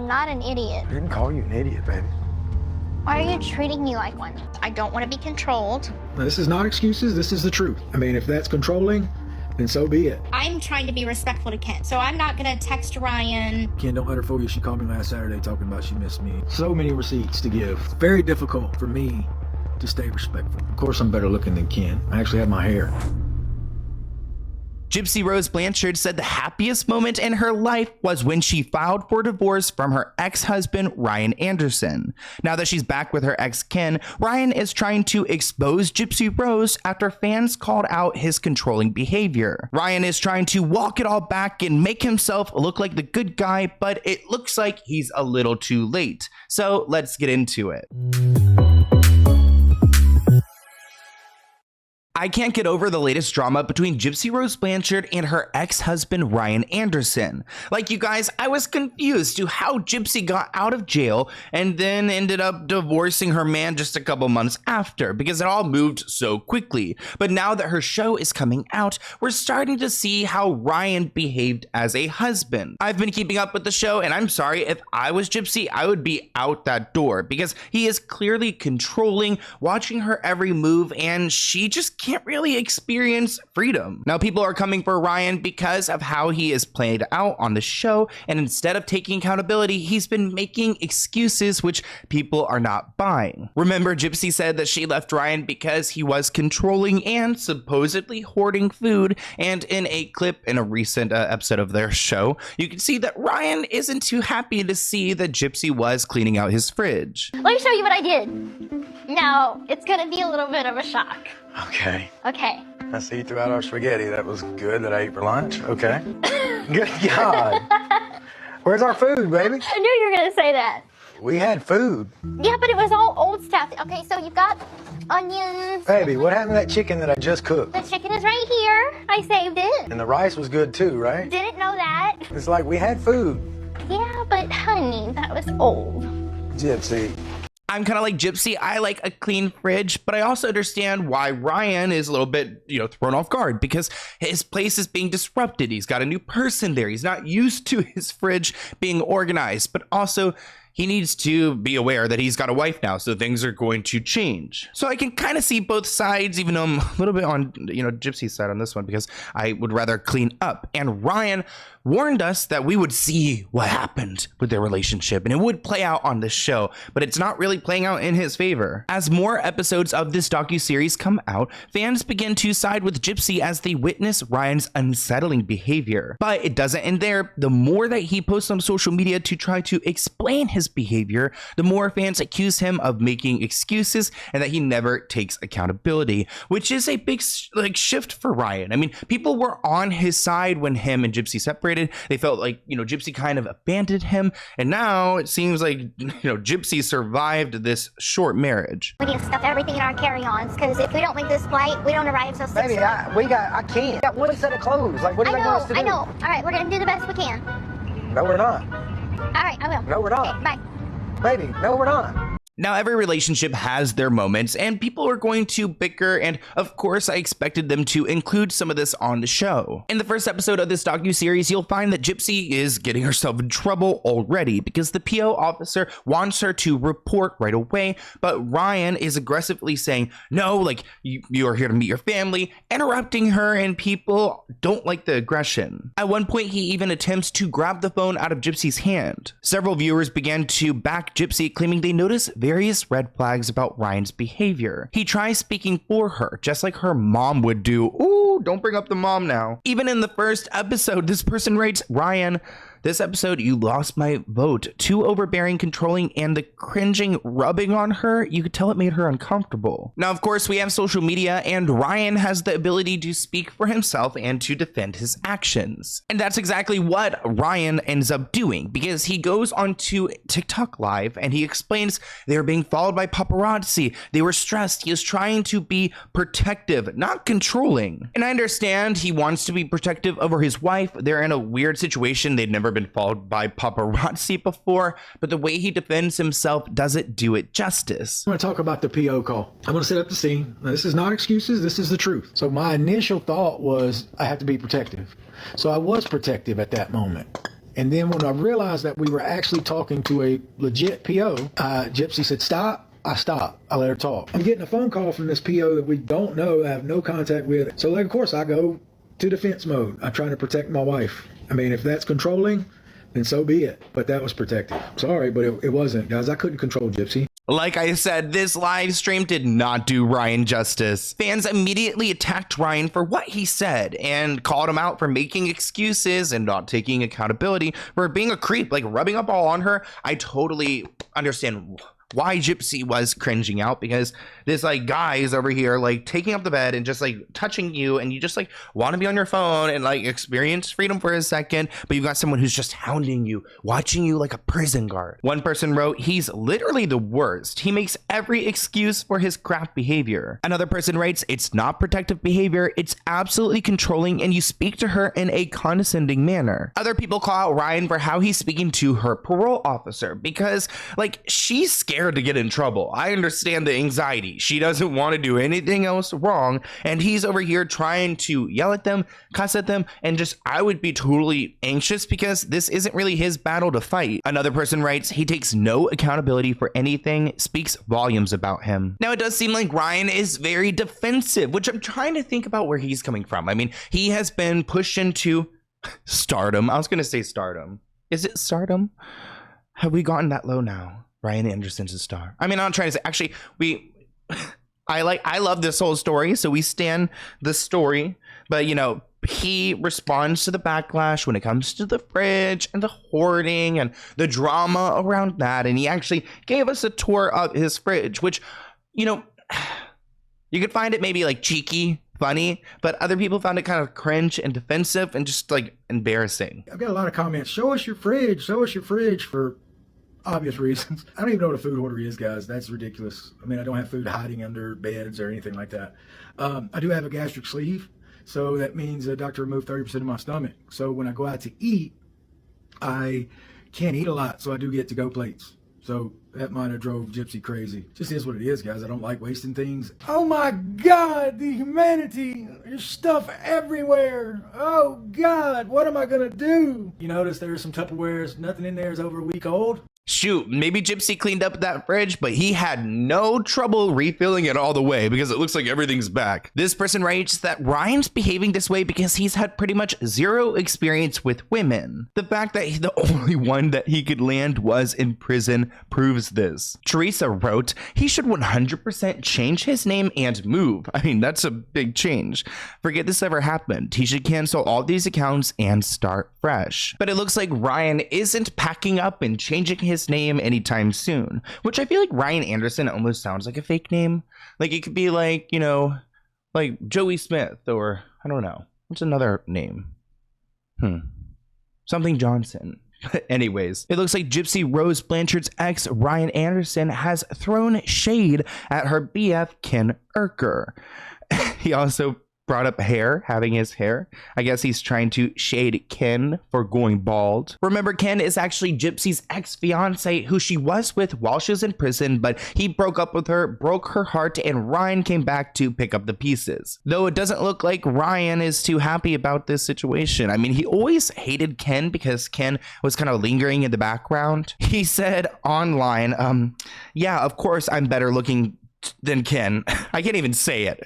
not an idiot. I didn't call you an idiot, baby. Why are you treating me like one? I don't want to be controlled. Now, this is not excuses, this is the truth. I mean, if that's controlling, then so be it. I'm trying to be respectful to Ken, so I'm not gonna text Ryan. Ken, don't let her fool you. She called me last Saturday talking about she missed me. So many receipts to give. Very difficult for me to stay respectful. Of course, I'm better looking than Ken. I actually have my hair. Gypsy Rose Blanchard said the happiest moment in her life was when she filed for divorce from her ex-husband, Ryan Anderson. Now that she's back with her ex, Ken, Ryan is trying to expose Gypsy Rose after fans called out his controlling behavior. Ryan is trying to walk it all back and make himself look like the good guy, but it looks like he's a little too late. So let's get into it. I can't get over the latest drama between Gypsy Rose Blanchard and her ex-husband Ryan Anderson. Like you guys, I was confused to how Gypsy got out of jail and then ended up divorcing her man just a couple months after because it all moved so quickly. But now that her show is coming out, we're starting to see how Ryan behaved as a husband. I've been keeping up with the show, and I'm sorry, if I was Gypsy, I would be out that door because he is clearly controlling, watching her every move, and she just can't really experience freedom. Now people are coming for Ryan because of how he is played out on the show, and instead of taking accountability, he's been making excuses which people are not buying. Remember, Gypsy said that she left Ryan because he was controlling and supposedly hoarding food, and in a clip in a recent episode of their show, you can see that Ryan isn't too happy to see that Gypsy was cleaning out his fridge. Let me show you what I did. Now, it's gonna be a little bit of a shock. Okay. Okay. I see you threw out our spaghetti. That was good that I ate for lunch. Okay. Good God. Where's our food, baby? I knew you were gonna say that. We had food. Yeah, but it was all old stuff. Okay, so you've got onions. Baby, what happened to that chicken that I just cooked? The chicken is right here. I saved it. And the rice was good too, right? Didn't know that. It's like we had food. Yeah, but honey, that was old. Gypsy. I'm kind of like Gypsy. I like a clean fridge, but I also understand why Ryan is a little bit, thrown off guard because his place is being disrupted. He's got a new person there. He's not used to his fridge being organized, but also he needs to be aware that he's got a wife now, so things are going to change. So I can kind of see both sides, even though I'm a little bit on, Gypsy's side on this one because I would rather clean up. And Ryan warned us that we would see what happened with their relationship and it would play out on this show, but it's not really playing out in his favor. As more episodes of this docuseries come out, fans begin to side with Gypsy as they witness Ryan's unsettling behavior. But it doesn't end there. The more that he posts on social media to try to explain his behavior, the more fans accuse him of making excuses and that he never takes accountability, which is a big shift for Ryan. I mean, people were on his side when him and Gypsy separated. They felt like, Gypsy kind of abandoned him. And now it seems like, Gypsy survived this short marriage. We need to stuff everything in our carry-ons because if we don't make this flight, we don't arrive till 6. Baby, I can't. We got one set of clothes. Like, what are you going to do? I know. All right, we're going to do the best we can. No, we're not. All right, I will. No, we're not. Okay, bye. Baby, no, we're not. Now, every relationship has their moments, and people are going to bicker, and of course, I expected them to include some of this on the show. In the first episode of this docuseries, you'll find that Gypsy is getting herself in trouble already because the PO officer wants her to report right away, but Ryan is aggressively saying, no, like, you are here to meet your family, interrupting her, and people don't like the aggression. At one point, he even attempts to grab the phone out of Gypsy's hand. Several viewers began to back Gypsy, claiming they noticed various red flags about Ryan's behavior. He tries speaking for her, just like her mom would do. Ooh, don't bring up the mom now. Even in the first episode, this person writes, Ryan, this episode, you lost my vote. Too overbearing, controlling, and the cringing rubbing on her, you could tell it made her uncomfortable. Now, of course, we have social media, and Ryan has the ability to speak for himself and to defend his actions. And that's exactly what Ryan ends up doing, because he goes onto TikTok Live, and he explains they were being followed by paparazzi. They were stressed. He is trying to be protective, not controlling. And I understand he wants to be protective over his wife. They're in a weird situation. They'd never been followed by paparazzi before, but the way he defends himself doesn't do it justice. I'm going to talk about the PO call. I'm going to set up the scene. Now, this is not excuses. This is the truth. So my initial thought was I have to be protective. So I was protective at that moment. And then when I realized that we were actually talking to a legit PO, Gypsy said, stop. I stopped. I let her talk. I'm getting a phone call from this PO that we don't know, I have no contact with. So, like, of course, I go to defense mode. I'm trying to protect my wife. I mean, if that's controlling, then so be it. But that was protective. Sorry, but it wasn't, guys. I couldn't control Gypsy. Like I said, this live stream did not do Ryan justice. Fans immediately attacked Ryan for what he said and called him out for making excuses and not taking accountability for being a creep, like rubbing up all on her. I totally understand why Gypsy was cringing out, because this like guy is over here like taking up the bed and just like touching you, and you just like want to be on your phone and like experience freedom for a second, but you've got someone who's just hounding you, watching you like a prison guard. One person wrote, he's literally the worst. He makes every excuse for his crap behavior. Another person writes, it's not protective behavior, it's absolutely controlling, and you speak to her in a condescending manner. Other people call out Ryan for how he's speaking to her parole officer, because like she's scared to get in trouble. I understand the anxiety. She doesn't want to do anything else wrong, and he's over here trying to yell at them, cuss at them, and just, I would be totally anxious because this isn't really his battle to fight. Another person writes, he takes no accountability for anything, speaks volumes about him. Now, it does seem like Ryan is very defensive, which I'm trying to think about where he's coming from. I mean, he has been pushed into stardom. I was going to say stardom. Is it stardom? Have we gotten that low now? Ryan Anderson's a star. I mean, I'm not trying to say, actually, I love this whole story, so we stand the story, but you know, he responds to the backlash when it comes to the fridge and the hoarding and the drama around that, and he actually gave us a tour of his fridge, which, you know, you could find it maybe like cheeky, funny, but other people found it kind of cringe and defensive and just like embarrassing. I've got a lot of comments, show us your fridge, for obvious reasons. I don't even know what a food hoarder is, guys. That's ridiculous. I mean, I don't have food hiding under beds or anything like that. I do have a gastric sleeve, so that means the doctor removed 30% of my stomach. So when I go out to eat, I can't eat a lot, so I do get to-go plates. So that might have drove Gypsy crazy. Just is what it is, guys. I don't like wasting things. Oh my God, the humanity. There's stuff everywhere. Oh God, what am I gonna do? You notice there's some Tupperwares. Nothing in there is over a week old. Shoot, maybe Gypsy cleaned up that fridge, but he had no trouble refilling it all the way because it looks like everything's back. This person writes that Ryan's behaving this way because he's had pretty much zero experience with women. The fact that the only one that he could land was in prison proves this. Teresa wrote, he should 100% change his name and move. I mean, that's a big change. Forget this ever happened. He should cancel all these accounts and start fresh. But it looks like Ryan isn't packing up and changing his name anytime soon, which I feel like Ryan Anderson almost sounds like a fake name. Like it could be like, you know, like Joey Smith, or I don't know, what's another name? Something Johnson. Anyways, it looks like Gypsy Rose Blanchard's ex Ryan Anderson has thrown shade at her BF Ken Urker. He also brought up hair, having his hair. I guess he's trying to shade Ken for going bald. Remember, Ken is actually Gypsy's ex-fiance who she was with while she was in prison, but he broke up with her, broke her heart, and Ryan came back to pick up the pieces. Though it doesn't look like Ryan is too happy about this situation. I mean, he always hated Ken because Ken was kind of lingering in the background. He said online, yeah, of course I'm better looking than Ken. I can't even say it.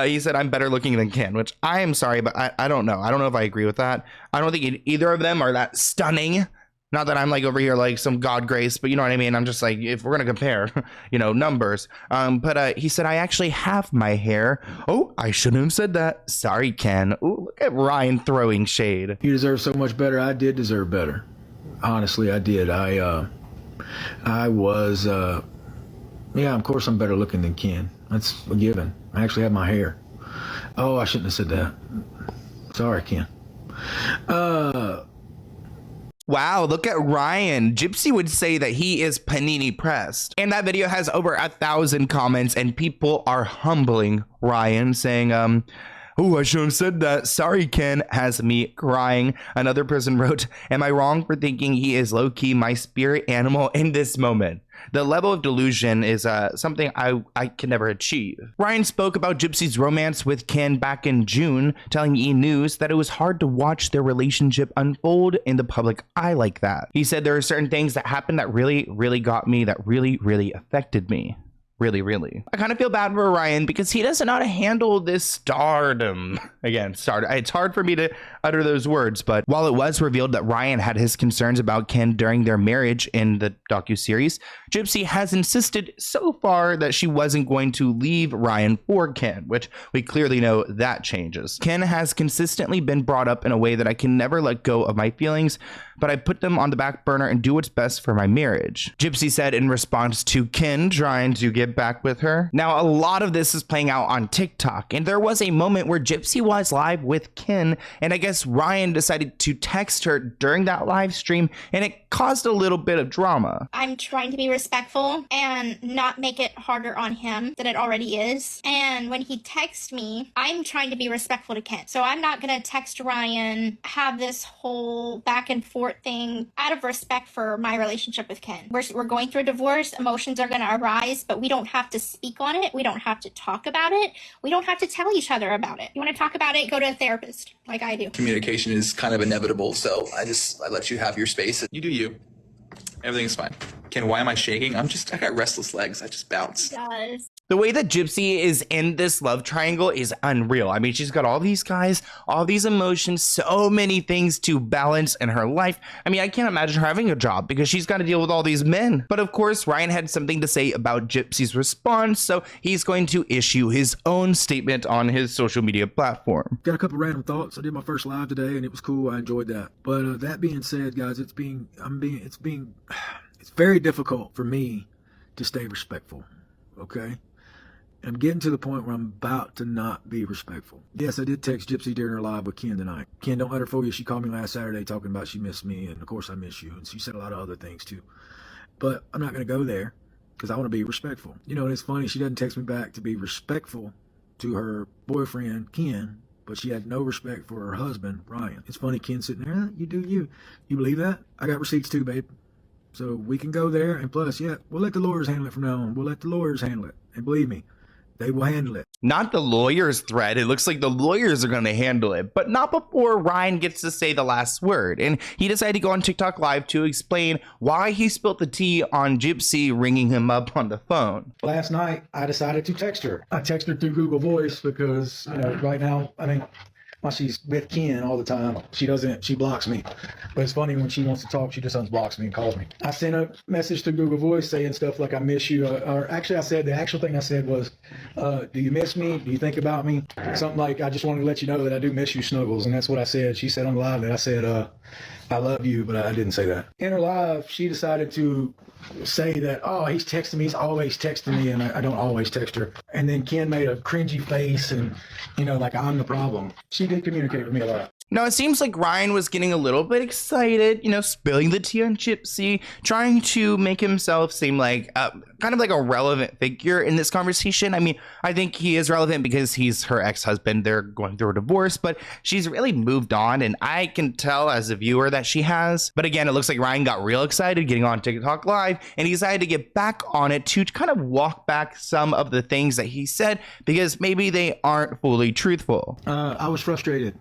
He said, I'm better looking than Ken, which I am sorry, but I don't know. I don't know if I agree with that. I don't think either of them are that stunning. Not that I'm like over here like some God grace, but you know what I mean? I'm just like, if we're going to compare, you know, numbers. But he said, I actually have my hair. Oh, I shouldn't have said that. Sorry, Ken. Ooh, look at Ryan throwing shade. You deserve so much better. I did deserve better. Honestly, I did. I was, yeah, of course I'm better looking than Ken. That's a given. I actually have my hair. Oh, I shouldn't have said that. Sorry, Ken. Wow, look at Ryan. Gypsy would say that he is panini pressed. And that video has over 1,000 comments, and people are humbling Ryan, saying, Oh, I shouldn't have said that. Sorry, Ken. Has me crying. Another person wrote, am I wrong for thinking he is low-key my spirit animal in this moment? The level of delusion is something I can never achieve. Ryan spoke about Gypsy's romance with Ken back in June, telling E! News that it was hard to watch their relationship unfold in the public eye like that. He said there are certain things that happened that really got me, that really affected me. Really. I kind of feel bad for Ryan because he doesn't know how to handle this stardom. Again, stardom. It's hard for me to utter those words, but while it was revealed that Ryan had his concerns about Ken during their marriage in the docuseries, Gypsy has insisted so far that she wasn't going to leave Ryan for Ken, which we clearly know that changes. Ken has consistently been brought up in a way that I can never let go of my feelings, but I put them on the back burner and do what's best for my marriage, Gypsy said in response to Ken trying to get back with her. Now, a lot of this is playing out on TikTok, and there was a moment where Gypsy was live with Ken, and I guess Ryan decided to text her during that live stream, and it caused a little bit of drama. I'm trying to be respectful and not make it harder on him than it already is. And when he texts me, I'm trying to be respectful to Ken. So I'm not going to text Ryan, have this whole back and forth thing out of respect for my relationship with Ken. We're going through a divorce. Emotions are going to arise, but we don't have to speak on it. We don't have to talk about it. We don't have to tell each other about it. You want to talk about it, go to a therapist like I do. Communication is kind of inevitable, so I let you have your space. You do you. Everything's fine. Ken, why am I shaking? I got restless legs. I just bounce. It does. The way that Gypsy is in this love triangle is unreal. I mean, she's got all these guys, all these emotions, so many things to balance in her life. I mean, I can't imagine her having a job because she's got to deal with all these men. But of course, Ryan had something to say about Gypsy's response, so he's going to issue his own statement on his social media platform. Got a couple random thoughts. I did my first live today and it was cool. I enjoyed that. But that being said, guys, it's very difficult for me to stay respectful. Okay? I'm getting to the point where I'm about to not be respectful. Yes, I did text Gypsy during her live with Ken tonight. Ken, don't let her fool you. She called me last Saturday talking about she missed me, and of course I miss you. And she said a lot of other things too. But I'm not going to go there because I want to be respectful. You know, and it's funny, she doesn't text me back to be respectful to her boyfriend, Ken, but she had no respect for her husband, Ryan. It's funny, Ken sitting there, you do you. You believe that? I got receipts too, babe. So we can go there, and plus, yeah, we'll let the lawyers handle it from now on. We'll let the lawyers handle it. And believe me, they will handle it. Not the lawyers thread. It looks like the lawyers are going to handle it, but not before Ryan gets to say the last word. And he decided to go on TikTok Live to explain why he spilled the tea on Gypsy ringing him up on the phone. Last night, I decided to text her. I text her through Google Voice because, you know, right now, I mean, while she's with Ken all the time, she blocks me. But it's funny, when she wants to talk, she just unblocks me and calls me. I sent a message to Google Voice saying stuff like, I miss you. Or actually, the actual thing I said was, do you miss me? Do you think about me? Something like, I just wanted to let you know that I do miss you, Snuggles. And that's what I said. She said on live that I said, I love you, but I didn't say that. In her live, she decided to say that, oh, he's texting me. He's always texting me, and I don't always text her. And then Ken made a cringy face and, you know, like I'm the problem. She did communicate with me a lot. Now, it seems like Ryan was getting a little bit excited, you know, spilling the tea on Gypsy, trying to make himself seem like kind of like a relevant figure in this conversation. I mean, I think he is relevant because he's her ex-husband. They're going through a divorce, but she's really moved on, and I can tell as a viewer that she has. But again, it looks like Ryan got real excited getting on TikTok Live, and he decided to get back on it to kind of walk back some of the things that he said because maybe they aren't fully truthful. I was frustrated.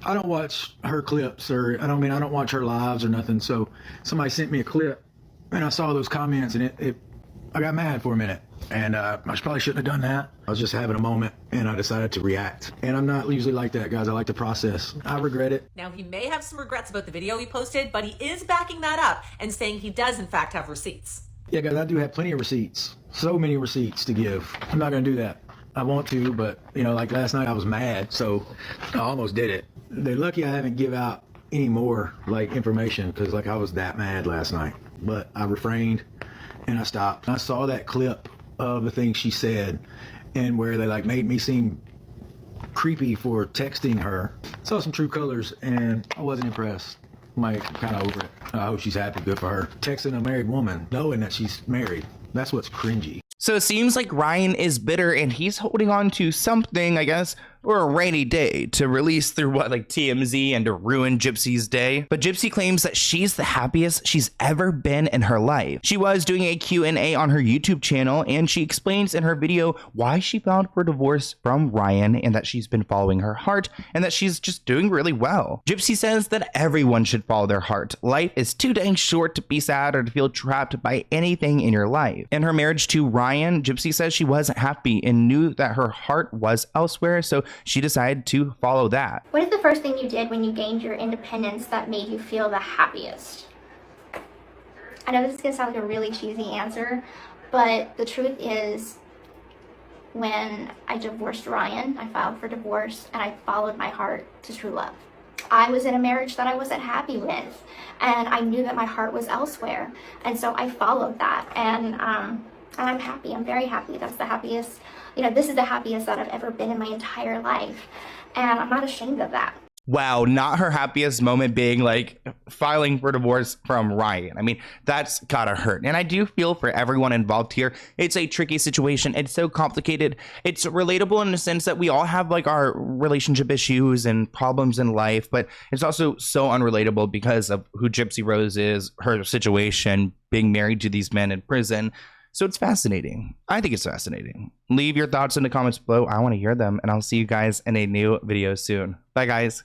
I don't watch her clips, or I don't watch her lives or nothing. So somebody sent me a clip and I saw those comments, and I got mad for a minute, and I probably shouldn't have done that. I was just having a moment and I decided to react. And I'm not usually like that, guys. I like to process. I regret it. Now, he may have some regrets about the video he posted, but he is backing that up and saying he does in fact have receipts. Yeah, guys, I do have plenty of receipts. So many receipts to give. I'm not going to do that. I want to, but, you know, like last night I was mad, so I almost did it. They're lucky I haven't give out any more, like, information, because, like, I was that mad last night. But I refrained, and I stopped. I saw that clip of the things she said, and where they, like, made me seem creepy for texting her. Saw some true colors, and I wasn't impressed. I'm, like, kind of over it. I hope she's happy, good for her. Texting a married woman, knowing that she's married, that's what's cringy. So it seems like Ryan is bitter and he's holding on to something, I guess, or a rainy day to release through what, like TMZ, and to ruin Gypsy's day. But Gypsy claims that she's the happiest she's ever been in her life. She was doing a Q&A on her YouTube channel, and she explains in her video why she filed for divorce from Ryan, and that she's been following her heart, and that she's just doing really well. Gypsy says that everyone should follow their heart. Life is too dang short to be sad or to feel trapped by anything in your life. In her marriage to Ryan, Gypsy says she wasn't happy and knew that her heart was elsewhere, so she decided to follow that. What is the first thing you did when you gained your independence that made you feel the happiest? I know this is going to sound like a really cheesy answer, but the truth is, when I divorced Ryan, I filed for divorce and I followed my heart to true love. I was in a marriage that I wasn't happy with, and I knew that my heart was elsewhere, and so I followed that, and I'm happy. I'm very happy. That's the happiest, this is the happiest that I've ever been in my entire life, and I'm not ashamed of that. Wow, not her happiest moment being like filing for divorce from Ryan. I mean, that's gotta hurt. And I do feel for everyone involved here. It's a tricky situation. It's so complicated. It's relatable in the sense that we all have like our relationship issues and problems in life, but it's also so unrelatable because of who Gypsy Rose is, her situation, being married to these men in prison. So it's fascinating. I think it's fascinating. Leave your thoughts in the comments below. I want to hear them, and I'll see you guys in a new video soon. Bye, guys.